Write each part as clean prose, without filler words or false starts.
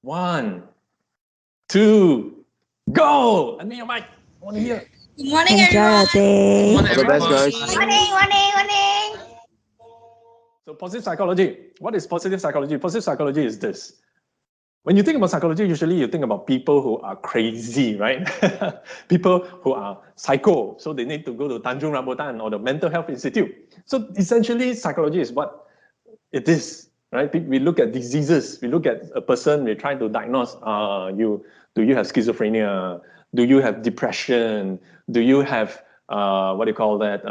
1, 2, go! Unmute your mic. I want to hear. Good morning, Enjoy everyone. your day. Good morning, All the best, everyone. guys. Morning. So positive psychology. What is positive psychology? Positive psychology is this. When you think about psychology, usually you think about people who are crazy, right? People who are psycho, so they need to go to Tanjung Rambutan or the Mental Health Institute. So essentially, psychology is what it is, right? We look at diseases. We look at a person. We try to diagnose. Do you have schizophrenia? Do you have depression? Do you have what do you call that?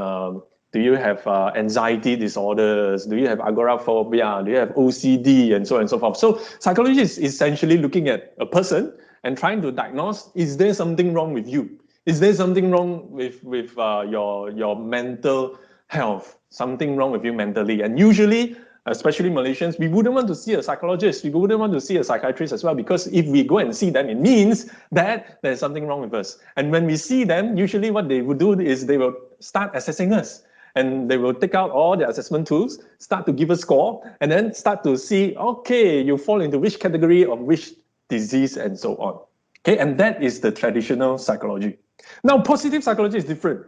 Do you have anxiety disorders? Do you have agoraphobia? Do you have OCD and so on and so forth? So psychology is essentially looking at a person and trying to diagnose: is there something wrong with you? Is there something wrong with your mental health? Something wrong with you mentally? And usually, especially Malaysians, we wouldn't want to see a psychologist. We wouldn't want to see a psychiatrist as well, because if we go and see them, it means that there's something wrong with us. And when we see them, usually what they would do is they will start assessing us. And they will take out all the assessment tools, start to give a score, and then start to see, okay, you fall into which category of which disease and so on. Okay, and that is the traditional psychology. Now, positive psychology is different.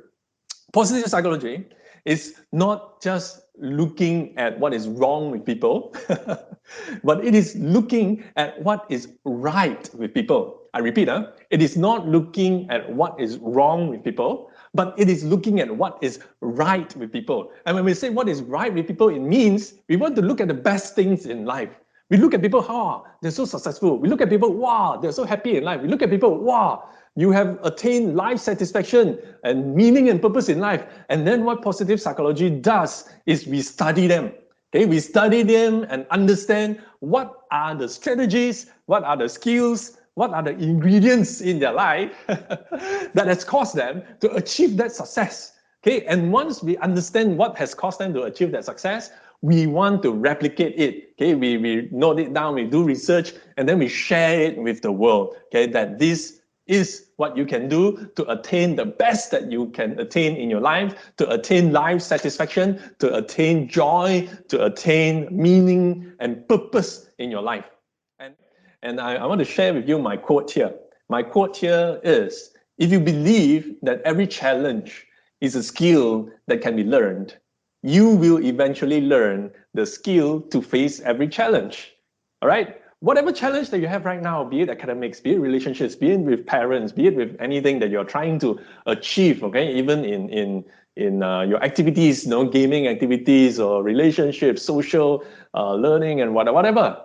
Positive psychology is not just looking at what is wrong with people, but it is looking at what is right with people. I repeat, it is not looking at what is wrong with people, but it is looking at what is right with people. And when we say what is right with people, it means we want to look at the best things in life. We look at people, they're so successful. We look at people, wow, they're so happy in life. We look at people, wow, you have attained life satisfaction and meaning and purpose in life. And then what positive psychology does is we study them. Okay, we study them and understand what are the strategies, what are the skills, what are the ingredients in their life that has caused them to achieve that success. Okay, and once we understand what has caused them to achieve that success, we want to replicate it. Okay, we note it down, we do research, and then we share it with the world. Okay, that this is what you can do to attain the best that you can attain in your life, to attain life satisfaction, to attain joy, to attain meaning and purpose in your life. And I want to share with you my quote here. My quote here is, if you believe that every challenge is a skill that can be learned, you will eventually learn the skill to face every challenge. All right? Whatever challenge that you have right now, be it academics, be it relationships, be it with parents, be it with anything that you're trying to achieve, okay, even in your activities, gaming activities or relationships, social learning and whatever.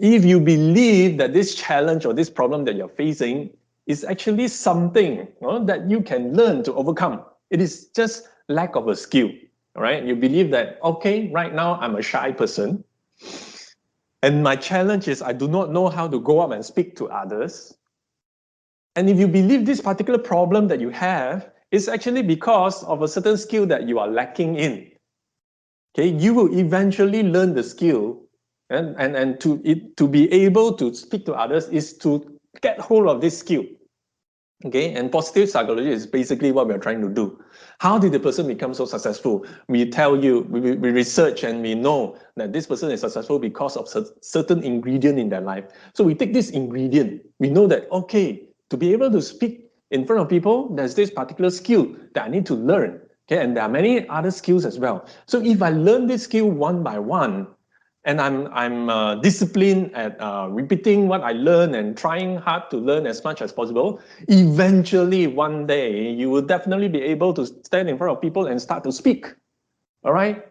If you believe that this challenge or this problem that you're facing is actually something that you can learn to overcome, it is just lack of a skill. All right, you believe that, okay, right now I'm a shy person, and my challenge is I do not know how to go up and speak to others. And if you believe this particular problem that you have is actually because of a certain skill that you are lacking in, okay, you will eventually learn the skill, and to be able to speak to others is to get hold of this skill. Okay, and positive psychology is basically what we're trying to do. How did the person become so successful? We tell you, we research and we know that this person is successful because of certain ingredient in their life. So we take this ingredient, we know that, okay, to be able to speak in front of people, there's this particular skill that I need to learn. Okay, and there are many other skills as well. So if I learn this skill one by one, and I'm disciplined at repeating what I learn and trying hard to learn as much as possible, eventually one day you will definitely be able to stand in front of people and start to speak. All right?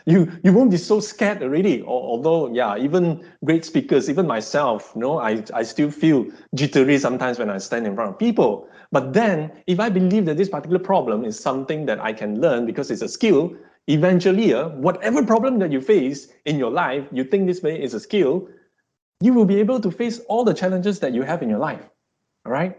you won't be so scared already. Although, yeah, even great speakers, even myself, I still feel jittery sometimes when I stand in front of people. But then, if I believe that this particular problem is something that I can learn because it's a skill, eventually, whatever problem that you face in your life, you think this way is a skill, you will be able to face all the challenges that you have in your life. All right?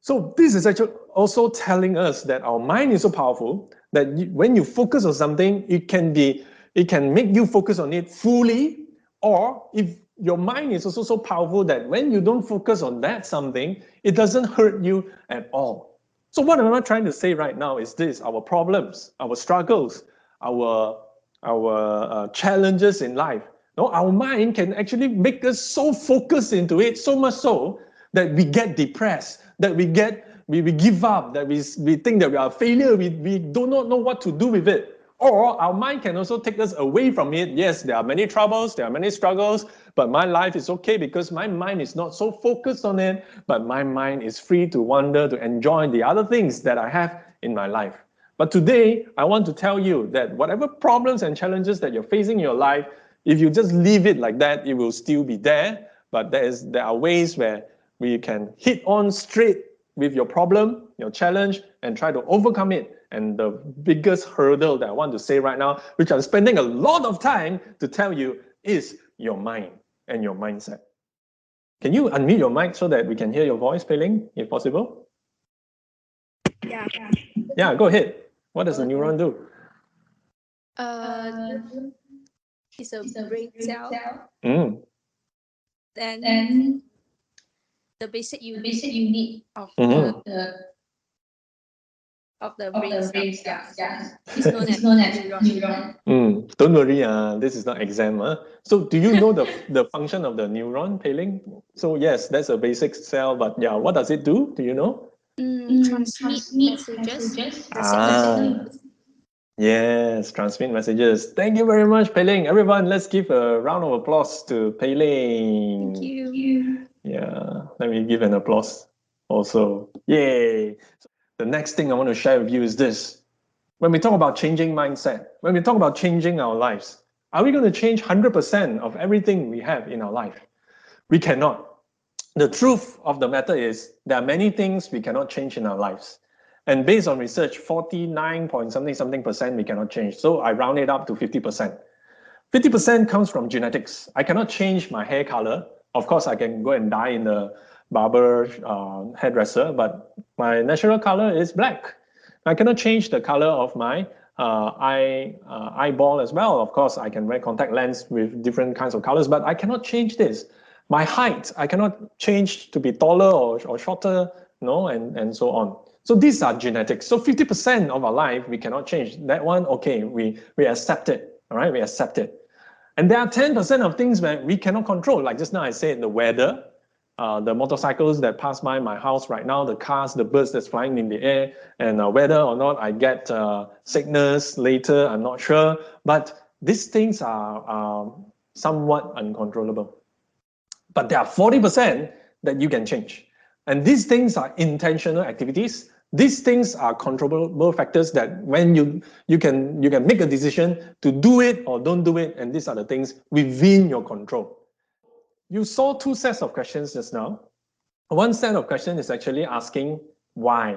So this is actually also telling us that our mind is so powerful that when you focus on something, it can make you focus on it fully, or if your mind is also so powerful that when you don't focus on that something, it doesn't hurt you at all. So what am I trying to say right now is this: our problems, our struggles, our challenges in life, No, our mind can actually make us so focused into it, so much so that we get depressed, that we give up, that we think that we are a failure, we do not know what to do with it. Or our mind can also take us away from it. Yes, there are many troubles, there are many struggles, but my life is okay because my mind is not so focused on it, but my mind is free to wander, to enjoy the other things that I have in my life. But today, I want to tell you that whatever problems and challenges that you're facing in your life, if you just leave it like that, it will still be there. But there are ways where we can hit on straight with your problem, your challenge, and try to overcome it. And the biggest hurdle that I want to say right now, which I'm spending a lot of time to tell you, is your mind and your mindset. Can you unmute your mic so that we can hear your voice, Pei Ling, if possible? Yeah. Yeah, go ahead. What does the neuron do? It's a brain cell. Then the basic unit of the brain cell. Yeah. It's known as neuron. Don't worry, this is not exam. So do you know the function of the neuron, Pei Ling? So yes, that's a basic cell, but yeah, what does it do? Do you know? Transmit messages. The signal. Yes, transmit messages. Thank you very much, Pei Ling. Everyone, let's give a round of applause to Pei Ling. Thank you. Yeah, let me give an applause also. Yay! The next thing I want to share with you is this. When we talk about changing mindset, when we talk about changing our lives, are we going to change 100% of everything we have in our life? We cannot. The truth of the matter is there are many things we cannot change in our lives. And based on research, 49 point something percent we cannot change. So I round it up to 50%. 50% comes from genetics. I cannot change my hair color. Of course, I can go and dye in the barber hairdresser, but my natural color is black. I cannot change the color of my eyeball as well. Of course, I can wear contact lens with different kinds of colors, but I cannot change this. My height, I cannot change to be taller or shorter, no, and so on. So these are genetics. So 50% of our life, we cannot change. That one, okay, we accept it, all right? We accept it. And there are 10% of things that we cannot control. Like just now I said, the weather, the motorcycles that pass by my house right now, the cars, the birds that's flying in the air, and whether or not I get sickness later, I'm not sure. But these things are somewhat uncontrollable. But there are 40% that you can change. And these things are intentional activities. These things are controllable factors that when you can make a decision to do it or don't do it, and these are the things within your control. You saw two sets of questions just now. One set of questions is actually asking why.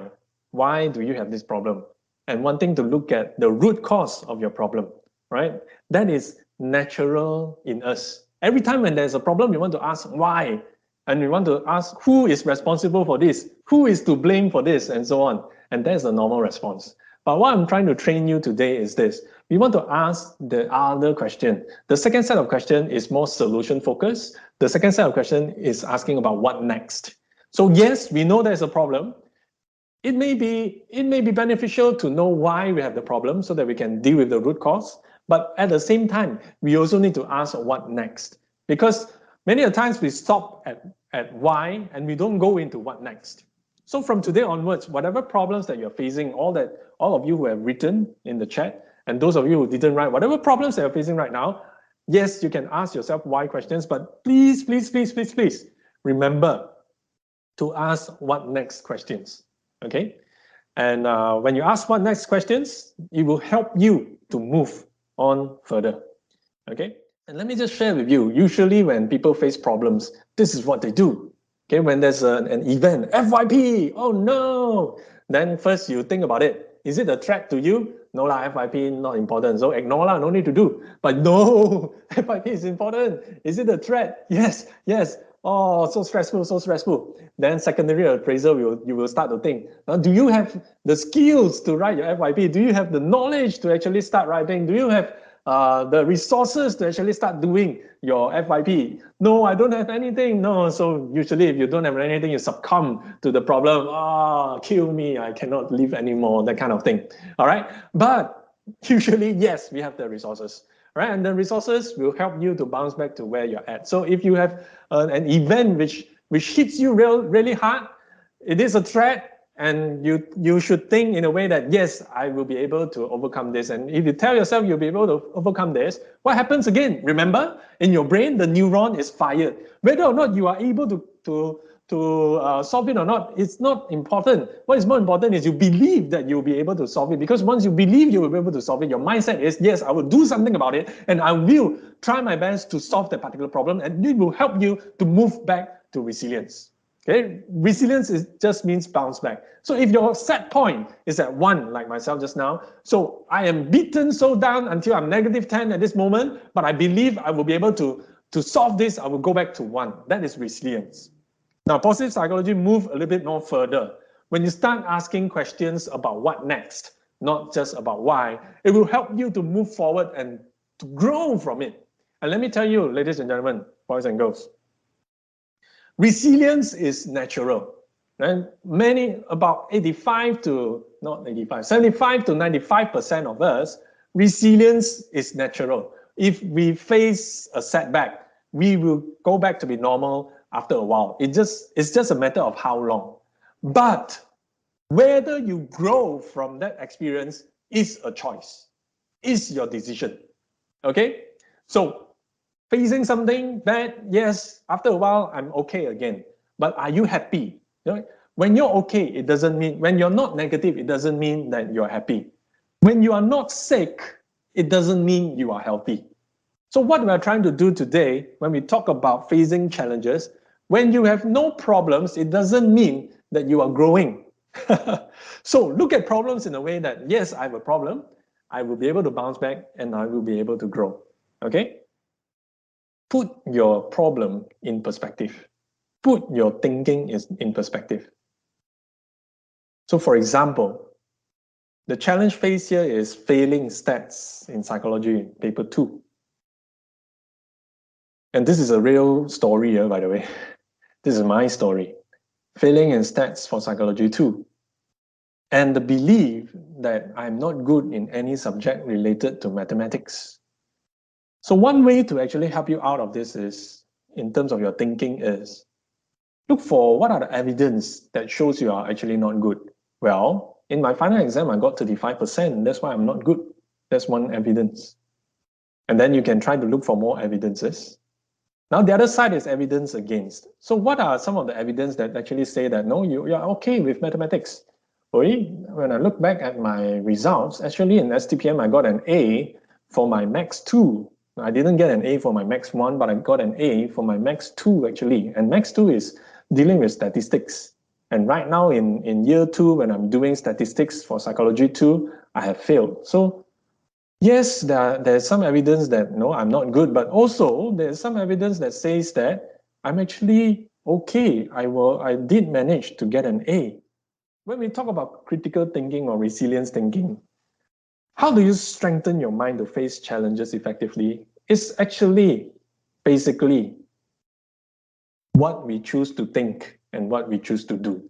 Why do you have this problem? And wanting to look at the root cause of your problem, right? That is natural in us. Every time when there's a problem, we want to ask why. And we want to ask who is responsible for this, who is to blame for this, and so on. And that's the normal response. But what I'm trying to train you today is this. We want to ask the other question. The second set of question is more solution focused. The second set of question is asking about what next. So yes, we know there's a problem. It may be beneficial to know why we have the problem so that we can deal with the root cause. But at the same time, we also need to ask what next. Because many of the times we stop at why and we don't go into what next. So from today onwards, whatever problems that you're facing, all of you who have written in the chat, and those of you who didn't write, whatever problems that you're facing right now, yes, you can ask yourself why questions, but please, please, please, please, please, remember to ask what next questions, okay? And when you ask what next questions, it will help you to move on further, okay? And let me just share with you, usually when people face problems, this is what they do. Okay, when there's an event, FYP, oh no, then first you think about it. Is it a threat to you? No lah, FYP not important, so ignore lah, no need to do. But no, FYP is important. Is it a threat? Yes, yes. Oh, so stressful, so stressful. Then secondary appraisal, you will start to think, do you have the skills to write your FYP? Do you have the knowledge to actually start writing? Do you have the resources to actually start doing your FYP? No, I don't have anything. No, so usually if you don't have anything, you succumb to the problem. Kill me, I cannot live anymore, that kind of thing. All right, but usually, yes, we have the resources. right? And the resources will help you to bounce back to where you're at. So if you have an event which hits you really hard, it is a threat, and you should think in a way that, yes, I will be able to overcome this. And if you tell yourself you'll be able to overcome this, what happens again? Remember, in your brain, the neuron is fired. Whether or not you are able to solve it or not, it's not important. What is more important is you believe that you'll be able to solve it, because once you believe you will be able to solve it, your mindset is, yes, I will do something about it, and I will try my best to solve that particular problem, and it will help you to move back to resilience. Okay, resilience just means bounce back. So if your set point is at 1, like myself just now, so I am beaten so down until I'm -10 at this moment, but I believe I will be able to solve this, I will go back to 1. That is resilience. Now, positive psychology move a little bit more further. When you start asking questions about what next, not just about why, it will help you to move forward and to grow from it. And let me tell you, ladies and gentlemen, boys and girls, resilience is natural. Right? About 75 to 95% of us, resilience is natural. If we face a setback, we will go back to be normal after a while. It's just a matter of how long. But whether you grow from that experience is a choice, is your decision. Okay? So facing something bad, yes, after a while, I'm okay again. But are you happy? You know, when you're okay, it doesn't mean, when you're not negative, it doesn't mean that you're happy. When you are not sick, it doesn't mean you are healthy. So what we're trying to do today, when we talk about facing challenges, when you have no problems, it doesn't mean that you are growing. So look at problems in a way that, yes, I have a problem, I will be able to bounce back, and I will be able to grow. Okay? Put your problem in perspective. Put your thinking in perspective. So for example, the challenge faced here is failing stats in psychology, paper 2. And this is a real story here, by the way. This is my story. Failing in stats for psychology 2. And the belief that I'm not good in any subject related to mathematics. So one way to actually help you out of this is, in terms of your thinking, is look for what are the evidence that shows you are actually not good. Well, in my final exam, I got 35%. That's why I'm not good. That's one evidence. And then you can try to look for more evidences. Now, the other side is evidence against. So what are some of the evidence that actually say that, no, you're okay with mathematics? When I look back at my results, actually in STPM, I got an A for my Max 2. I didn't get an A for my Max 1, but I got an A for my Max 2 actually. And Max 2 is dealing with statistics. And right now in year 2, when I'm doing statistics for psychology 2, I have failed. So yes, there's some evidence that, no, I'm not good, but also there's some evidence that says that I'm actually okay. I did manage to get an A. When we talk about critical thinking or resilience thinking, how do you strengthen your mind to face challenges effectively? It's actually basically what we choose to think and what we choose to do.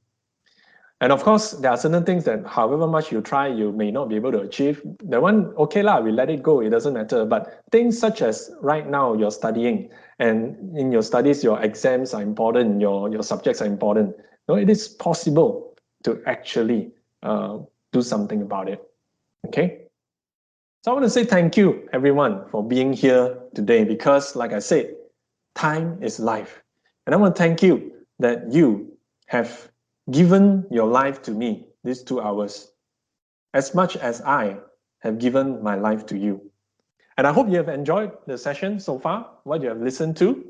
And of course, there are certain things that however much you try, you may not be able to achieve. That one, okay lah, we let it go, it doesn't matter. But things such as right now you're studying, and in your studies, your exams are important, your subjects are important. No, it is possible to actually do something about it, okay? So I want to say thank you, everyone, for being here today, because like I said, time is life. And I want to thank you that you have given your life to me these 2 hours, as much as I have given my life to you. And I hope you have enjoyed the session so far, what you have listened to.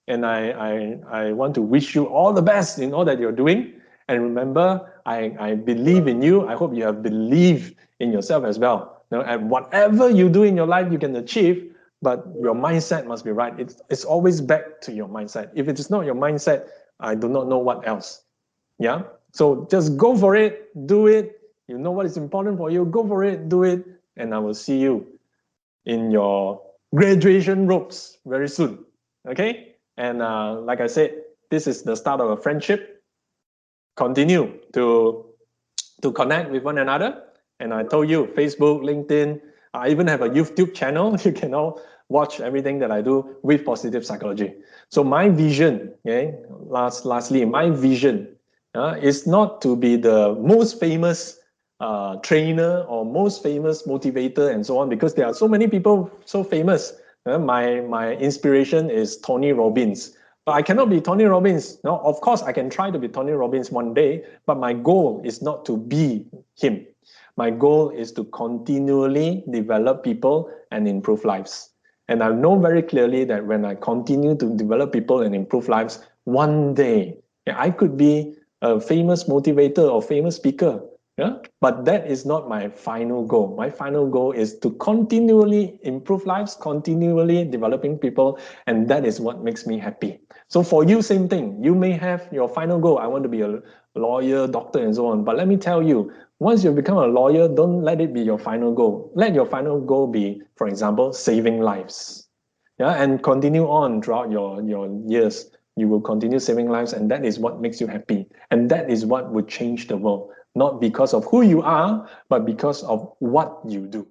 And I want to wish you all the best in all that you're doing. And remember, I believe in you. I hope you have believed in yourself as well. You know, and whatever you do in your life, you can achieve, but your mindset must be right. It's always back to your mindset. If it is not your mindset, I do not know what else. Yeah? So just go for it, do it. You know what is important for you, go for it, do it, and I will see you in your graduation robes very soon. Okay? And like I said, this is the start of a friendship. Continue to connect with one another. And I told you, Facebook, LinkedIn, I even have a YouTube channel. You can all watch everything that I do with positive psychology. So my vision, okay, lastly, my vision is not to be the most famous trainer or most famous motivator and so on, because there are so many people so famous. My inspiration is Tony Robbins. But I cannot be Tony Robbins. No, of course, I can try to be Tony Robbins one day, but my goal is not to be him. My goal is to continually develop people and improve lives. And I know very clearly that when I continue to develop people and improve lives, one day I could be a famous motivator or famous speaker. Yeah? But that is not my final goal. My final goal is to continually improve lives, continually developing people, and that is what makes me happy. So for you, same thing. You may have your final goal. I want to be a lawyer, doctor, and so on. But let me tell you, once you become a lawyer, don't let it be your final goal. Let your final goal be, for example, saving lives. Yeah, and continue on throughout your years. You will continue saving lives, and that is what makes you happy. And that is what would change the world, not because of who you are, but because of what you do.